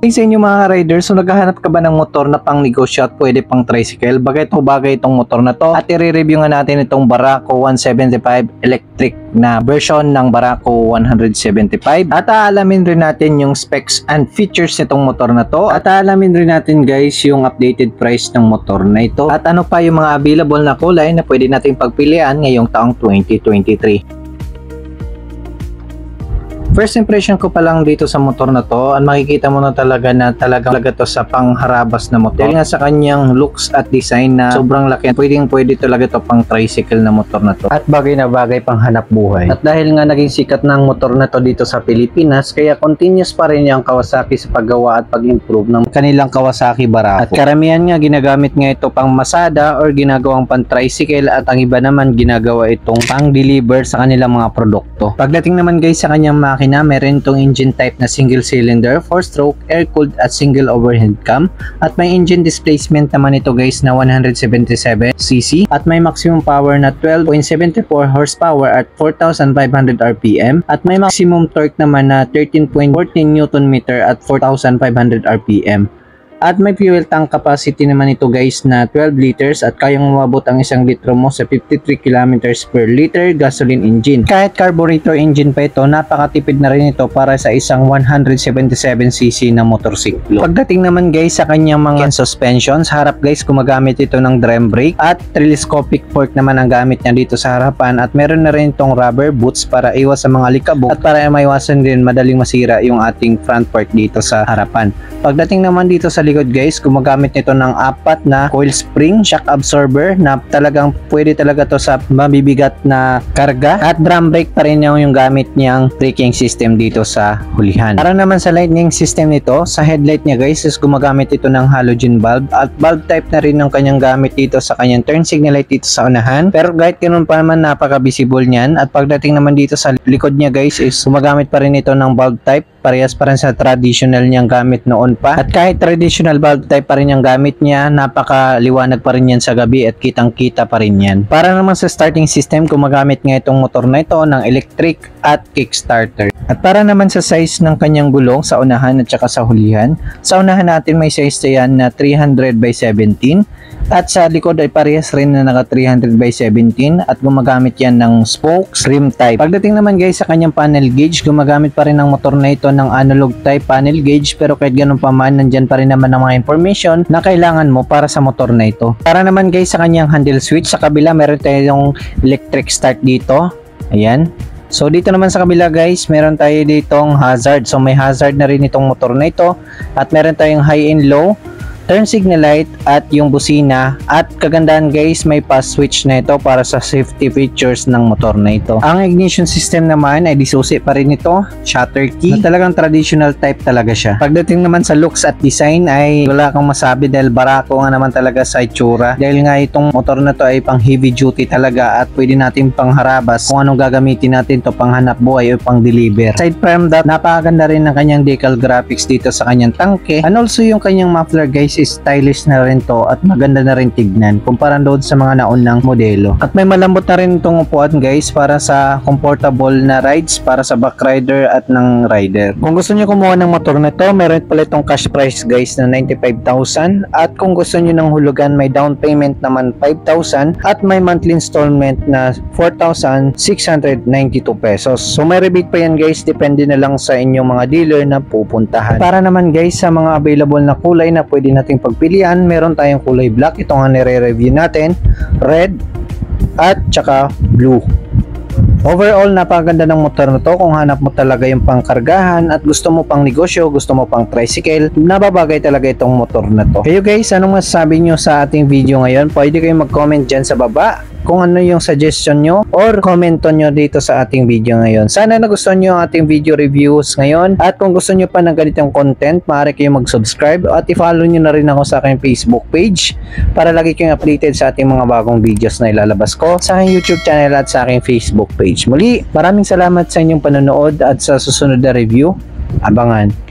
Sa inyo mga riders, so naghahanap ka ba ng motor na pang negosyo at pwede pang tricycle? Bagay itong motor na to at i-review nga natin itong Barako 175 electric na version ng Barako 175 at aalamin rin natin yung specs and features nitong motor na to at aalamin rin natin guys yung updated price ng motor na ito at ano pa yung mga available na kulay na pwede nating pagpilian ngayong taong 2023. First impression ko pa lang dito sa motor na to, makikita mo na talaga to sa pangharabas na motor. Dahil nga sa kanyang looks at design na sobrang laki, pwede talaga to pang tricycle na motor na to. At bagay na bagay pang hanap buhay. At dahil nga naging sikat ng motor na to dito sa Pilipinas, kaya continuous pa rin yung Kawasaki sa paggawa at pag-improve ng kanilang Kawasaki Barako. At karamihan nga ginagamit nga ito pang masada or ginagawang pang tricycle at ang iba naman ginagawa itong pang deliver sa kanilang mga produkto. Pagdating naman guys sa kanyang makina, meron itong engine type na single cylinder, 4-stroke, air-cooled at single overhead cam at may engine displacement naman ito guys na 177cc at may maximum power na 12.74 horsepower at 4,500 rpm at may maximum torque naman na 13.14 Nm at 4,500 rpm. At may fuel tank capacity naman ito guys na 12 liters at kayang umabot ang 1 litro mo sa 53 kilometers per liter gasoline engine. Kahit carburetor engine pa ito, napakatipid na rin ito para sa isang 177cc na motorsiklo. Pagdating naman guys sa kanyang mga suspensions, harap guys gumagamit ito ng drum brake at telescopic fork naman ang gamit niya dito sa harapan at meron na rin itong rubber boots para iwas sa mga likabok at para maiwasan din madaling masira yung ating front fork dito sa harapan. Pagdating naman dito sa likod guys, gumagamit nito ng 4 na coil spring shock absorber na talagang pwede talaga to sa mabibigat na karga at drum brake pa rin yung gamit niyang braking system dito sa hulihan. Para naman sa lightning system nito, sa headlight niya guys is gumagamit ito ng halogen bulb at bulb type na rin yung kanyang gamit dito sa kanyang turn signal light dito sa unahan, pero kahit ganun pa naman napaka-visible niyan. At pagdating naman dito sa likod niya guys is gumagamit pa rin ito ng bulb type, parehas pa rin sa traditional niyang gamit noon pa. At kahit traditional bulb type pa rin yung gamit niya, napakaliwanag pa rin yan sa gabi at kitang-kita pa rin yan. Para naman sa starting system, gumagamit nga itong motor na ito ng electric at kickstarter. At para naman sa size ng kanyang gulong sa unahan at saka sa hulihan, sa unahan natin may size yan na 300 by 17 at sa likod ay parehas rin na naka 300 by 17 at gumagamit yan ng spokes rim type. Pagdating naman guys sa kanyang panel gauge, gumagamit pa rin ng motor na ito ng analog type panel gauge, pero kahit ganun pa man, nandyan pa rin naman ang mga information na kailangan mo para sa motor na ito. Para naman guys sa kanyang handle switch, sa kabila meron tayong electric start dito. Ayan. So dito naman sa kabila guys, meron tayo ditong hazard. So may hazard na rin itong motor na ito at meron tayong high and low, turn signal light at yung busina. At kagandahan guys, may pass switch na ito para sa safety features ng motor na ito. Ang ignition system naman ay disusi pa rin ito, shutter key, na talagang traditional type talaga siya. Pagdating naman sa looks at design ay wala kang masabi dahil Barako nga naman talaga sa itsura. Dahil nga itong motor na to ay pang heavy duty talaga at pwede natin pang harabas kung anong gagamitin natin to, pang hanap buhay o pang deliver. Aside from that, napakaganda rin ng kanyang decal graphics dito sa kanyang tangke, and also yung kanyang muffler guys is stylish na rin to at maganda na rin tignan kumpara doon sa mga naunang modelo. At may malambot na rin itong upuan guys para sa comfortable na rides para sa back rider at ng rider. Kung gusto nyo kumuha ng motor na to, meron pala itong cash price guys na 95,000 at kung gusto nyo ng hulugan, may down payment naman 5,000 at may monthly installment na 4,692 pesos. So may rebate pa yan guys, depende na lang sa inyong mga dealer na pupuntahan. Para naman guys sa mga available na kulay na pwede nating pagpilian, meron tayong kulay black, ito nga nire-review natin, red at saka blue. Overall, napakaganda ng motor na to kung hanap mo talaga yung pangkargahan at gusto mo pang negosyo, gusto mo pang tricycle, nababagay talaga itong motor na to. Kayo guys, anong masasabi nyo sa ating video ngayon? Pwede kayong mag-comment dyan sa baba kung ano yung suggestion nyo or komento nyo dito sa ating video ngayon. Sana nagustuhan nyo ang ating video reviews ngayon at kung gusto nyo pa ng ganitong content, maaari kayong mag-subscribe at i-follow nyo na rin ako sa aking Facebook page para lagi kayong updated sa ating mga bagong videos na ilalabas ko sa aking YouTube channel at sa aking Facebook page. Muli, maraming salamat sa inyong panonood at sa susunod na review. Abangan!